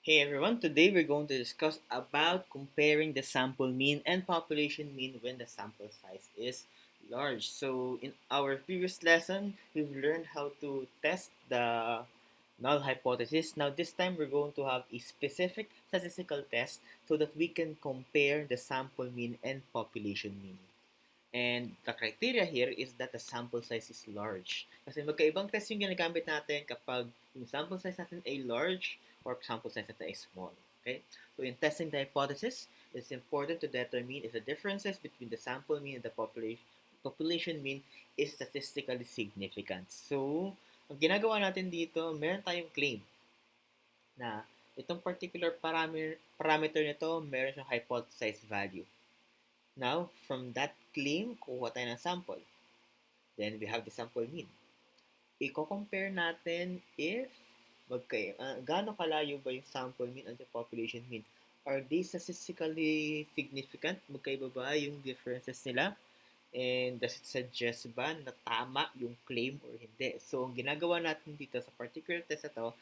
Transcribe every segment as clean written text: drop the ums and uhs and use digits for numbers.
Hey everyone, today we're going to discuss about comparing the sample mean and population mean when the sample size is large. So in our previous lesson, we've learned how to test the null hypothesis. Now this time we're going to have a specific statistical test so that we can compare the sample mean and population mean. And the criteria here is that the sample size is large. Kasi magkaibang test yung ginagamit natin kapag yung sample size natin ay large or sample size natin ay small. Okay? So in testing the hypothesis, it's important to determine if the differences between the sample mean and the population mean is statistically significant. So, ang ginagawa natin dito, meron tayong claim na itong particular parameter nito, meron siyang hypothesized value. Now, from that claim, kuha tayo ng sample. Then, we have the sample mean. Iko-compare natin if gaano kalayo ba yung sample mean and the population mean. Are they statistically significant? Magkaiba ba yung differences nila? And does it suggest ba na tama yung claim or hindi? So, ang ginagawa natin dito sa particular test na to,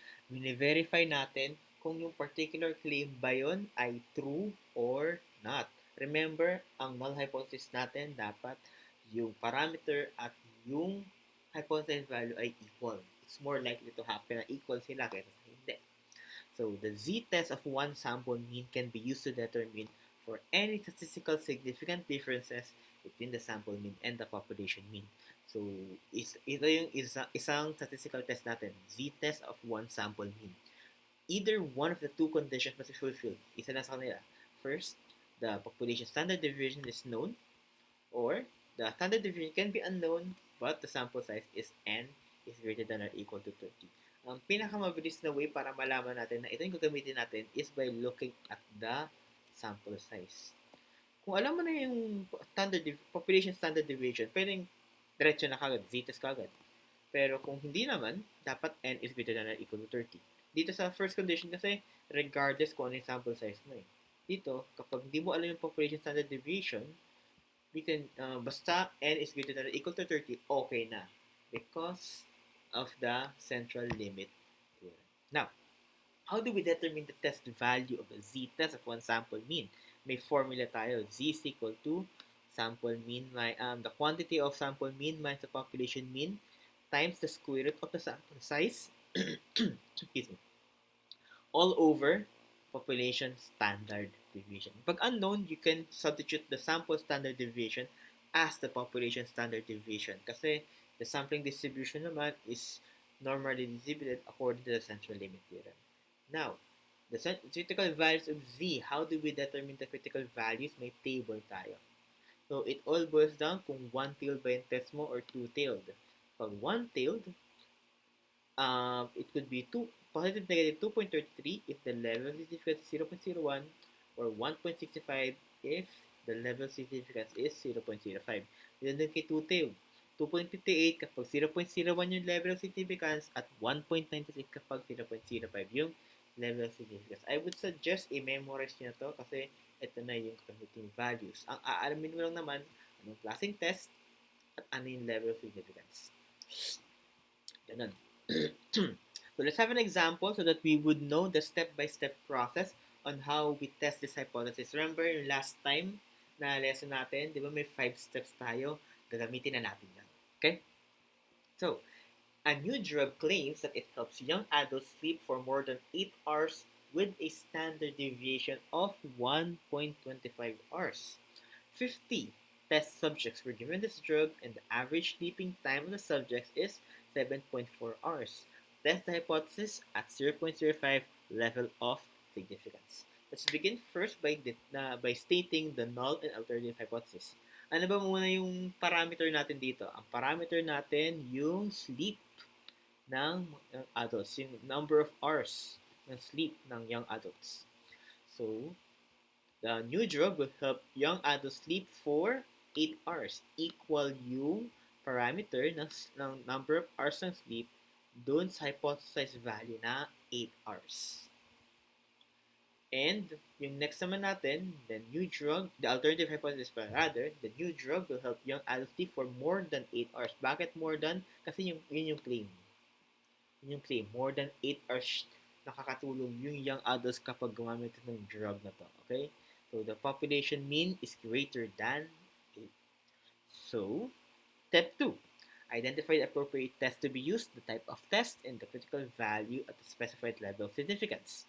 verify natin kung yung particular claim ba yun ay true or not. Remember, ang null hypothesis natin dapat yung parameter at yung hypothesis value ay equal. It's more likely to happen na equal sila kaysa sa hindi. So, the z-test of one sample mean can be used to determine for any statistical significant differences between the sample mean and the population mean. So, ito yung isang statistical test natin, z-test of one sample mean. Either one of the two conditions must be fulfilled. Isa lang sa kanila. First, the population standard deviation is known, or the standard deviation can be unknown, but the sample size is n is greater than or equal to 30. Ang pinakamabilis na way para malaman natin na ito yung gagamitin natin is by looking at the sample size. Kung alam mo na yung population standard deviation, pwedeng diretso na kagad, z-test kagad. Pero kung hindi naman, dapat n is greater than or equal to 30. Dito sa first condition kasi, regardless kung ano yung sample size mo eh. Dito, kapag hindi mo alam yung population standard deviation, we can, basta n is greater than or equal to 30, okay na. Because of the central limit theorem. Now, how do we determine the test value of the z-test of one sample mean? May formula tayo. Z is equal to sample mean, the quantity of sample mean minus the population mean times the square root of the sample size excuse me, all over population standard deviation. Pag unknown, you can substitute the sample standard deviation as the population standard deviation kasi the sampling distribution naman is normally distributed according to the central limit theorem. Now, the critical values of Z, how do we determine the critical values? May table tayo. So, it all boils down kung one-tailed ba yung test mo or two-tailed. Pag one-tailed, it could be positive negative 2.33 if the level significance is 0.01 or 1.65 if the level significance is 0.05. Yun din kay two-tailed. 2.58 kapag 0.01 yung level of significance at 1.98 kapag 0.05 yung level of significance. I would suggest i-memorize nyo na to kasi ito na yung computing values. Ang aalamin mo lang naman anong klaseng test at ano yung level of significance. Ganun. So let's have an example so that we would know the step-by-step process on how we test this hypothesis. Remember yung last time na lesson natin, di ba may 5 steps tayo? Gagamitin na natin yan. Okay? So, a new drug claims that it helps young adults sleep for more than 8 hours with a standard deviation of 1.25 hours. 50 test subjects were given this drug and the average sleeping time of the subjects is 7.4 hours. Test the hypothesis at 0.05 level of significance. Let's begin first by stating the null and alternative hypothesis. Ano ba muna yung parameter natin dito? Ang parameter natin yung sleep ng adults, yung number of hours ng sleep ng young adults. So, the new drug will help young adults sleep for 8 hours. Equal yung parameter ng number of hours ng sleep dun sa hypothesized value na 8 hours. And yung next naman natin, the alternative hypothesis the new drug will help young adults sleep for more than 8 hours. Bakit more than? Kasi yun yung claim. Yun yung claim. More than 8 hours nakakatulong yung young adults kapag gumamit ng drug na to. Okay? So, the population mean is greater than 8. So, step 2. Identify the appropriate test to be used, the type of test, and the critical value at the specified level of significance.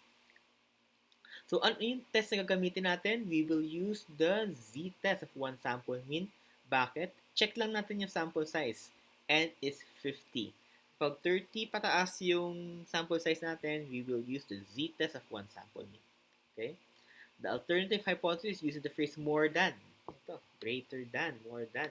So, ano yung test na gagamitin natin? We will use the z-test of one sample mean. Bakit? Check lang natin yung sample size. N is 50. Pag 30 pataas yung sample size natin, we will use the z-test of one sample mean. Okay? The alternative hypothesis uses the phrase more than. Ito, greater than, more than.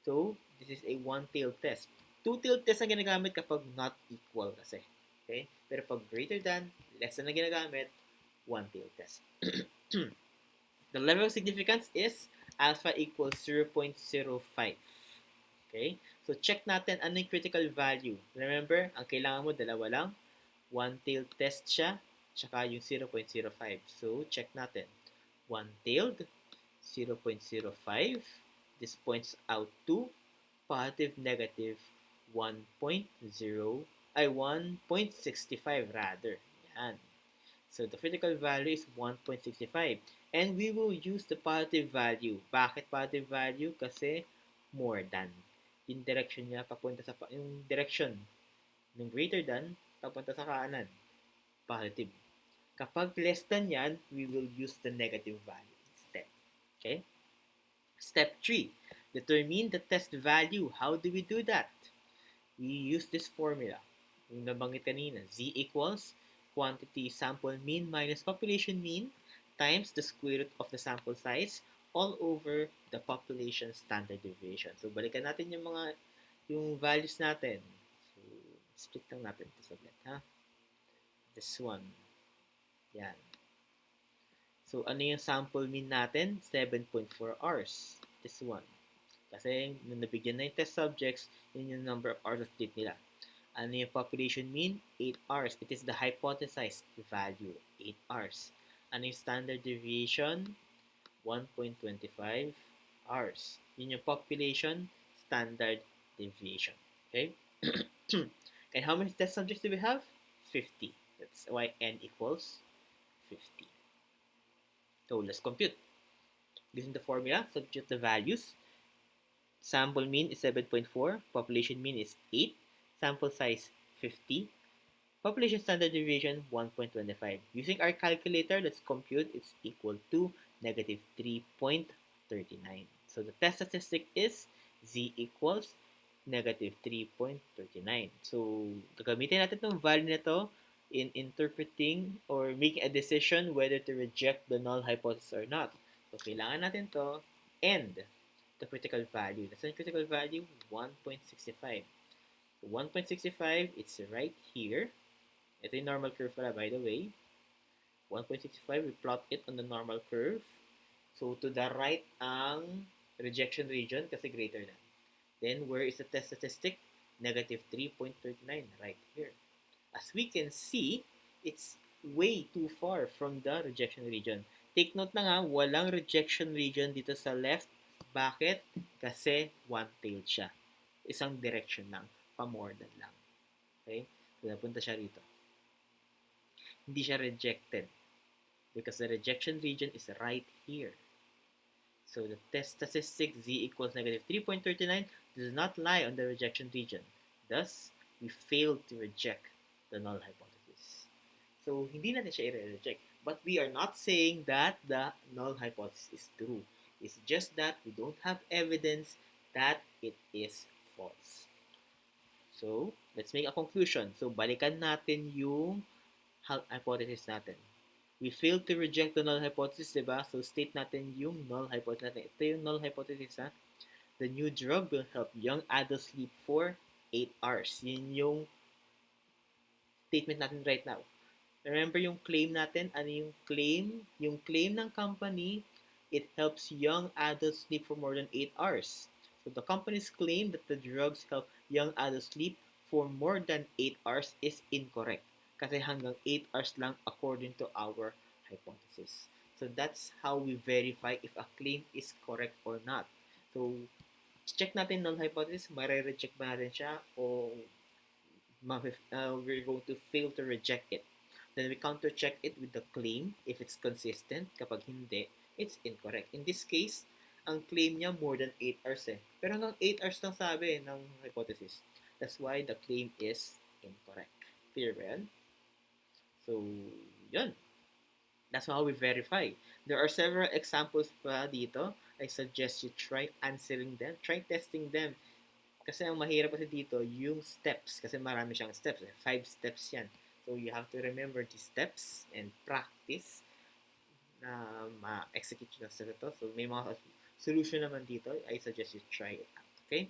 So, this is a one-tailed test. Two-tailed test na ginagamit kapag not equal kasi. Okay? Pero pag greater than, less than na ginagamit, one-tailed test. The level of significance is alpha equals 0.05. Okay? So, check natin ano yung critical value. Remember, ang kailangan mo, dalawa lang. One-tailed test siya, tsaka yung 0.05. So, check natin. One-tailed, 0.05. This points out to positive, negative 1.0, 1.65 rather. Yan. So, the critical value is 1.65. And we will use the positive value. Bakit positive value? Kasi more than. Yung direction niya papunta sa, yung direction ng greater than, papunta sa kanan. Positive. Kapag less than yan, we will use the negative value instead. Okay? Step 3. Determine the test value. How do we do that? We use this formula. Yung nabanggit kanina, Z equals quantity sample mean minus population mean times the square root of the sample size all over the population standard deviation. So, balikan natin yung values natin. So, split lang natin ito saglit, ha? This one. Yan. So, ano yung sample mean natin? 7.4 hours. This one. Kasi, nung nabigyan na yung test subjects, yun yung number of hours of sleep nila. Ano yung population mean? 8 hours. It is the hypothesized value, 8 hours. Ano yung standard deviation? 1.25 hours. Yun yung population standard deviation. Okay? And how many test subjects do we have? 50. That's why n equals 50. So let's compute. Using the formula, substitute the values. Sample mean is 7.4, population mean is 8, sample size 50, population standard deviation 1.25. Using our calculator, let's compute. It's equal to negative 3.39. So the test statistic is z equals negative 3.39. So gagamitin natin itong value na to in interpreting or making a decision whether to reject the null hypothesis or not. So kailangan natin to and the critical value. That's the critical value, 1.65. 1.65, it's right here. Ito yung normal curve pala, by the way. 1.65, we plot it on the normal curve. So, to the right ang rejection region kasi greater than. Then, where is the test statistic? Negative 3.39, right here. As we can see, it's way too far from the rejection region. Take note na nga, walang rejection region dito sa left. Bakit? Kasi one-tailed siya. Isang direction lang. Pa-more than lang. Okay? So, napunta siya rito. Hindi siya rejected. Because the rejection region is right here. So, the test statistic z equals negative 3.39 does not lie on the rejection region. Thus, we failed to reject the null hypothesis. So, hindi natin siya i-reject. But we are not saying that the null hypothesis is true. It's just that we don't have evidence that it is false. So, let's make a conclusion. So, balikan natin yung hypothesis natin. We failed to reject the null hypothesis, diba? So, state natin yung null hypothesis natin. Ito yung null hypothesis, ha? The new drug will help young adults sleep for 8 hours. Yun yung statement natin right now. Remember yung claim natin? Ano yung claim? Yung claim ng company, it helps young adults sleep for more than 8 hours. So the company's claim that the drugs help young adults sleep for more than 8 hours is incorrect. Kasi hanggang 8 hours lang according to our hypothesis. So that's how we verify if a claim is correct or not. So check natin null hypothesis, mare-reject ba natin siya o we're going to fail to reject it. Then we counter check it with the claim if it's consistent. Kapag hindi, it's incorrect. In this case, ang claim niya more than 8 hours eh. Pero nang 8 hours lang sabi ng hypothesis. That's why the claim is incorrect. Clear ba yan? So, yun. That's how we verify. There are several examples pa dito. I suggest you try answering them. Try testing them. Kasi ang mahirap kasi dito, yung steps. Kasi marami siyang steps. 5 steps yan. So, you have to remember the steps and practice na ma-execute yung steps ito. So, may mga solution naman dito. I suggest you try it out. Okay?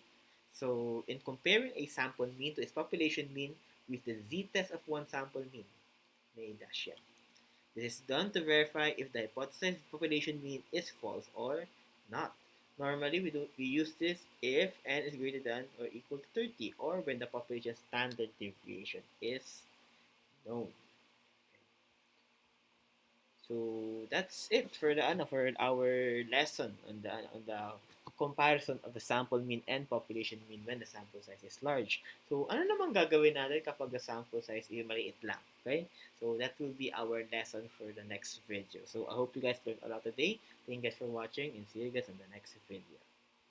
So, in comparing a sample mean to its population mean with the z-test of one sample mean, may dash yan. This is done to verify if the hypothesized population mean is false or not. Normally, we use this if n is greater than or equal to 30 or when the population standard deviation is known. So that's it for the for our lesson on the comparison of the sample mean and population mean when the sample size is large. So ano naman gagawin natin kapag the sample size is maliit lang? Okay? So that will be our lesson for the next video. So I hope you guys learned a lot today. Thank you guys for watching and see you guys on the next video.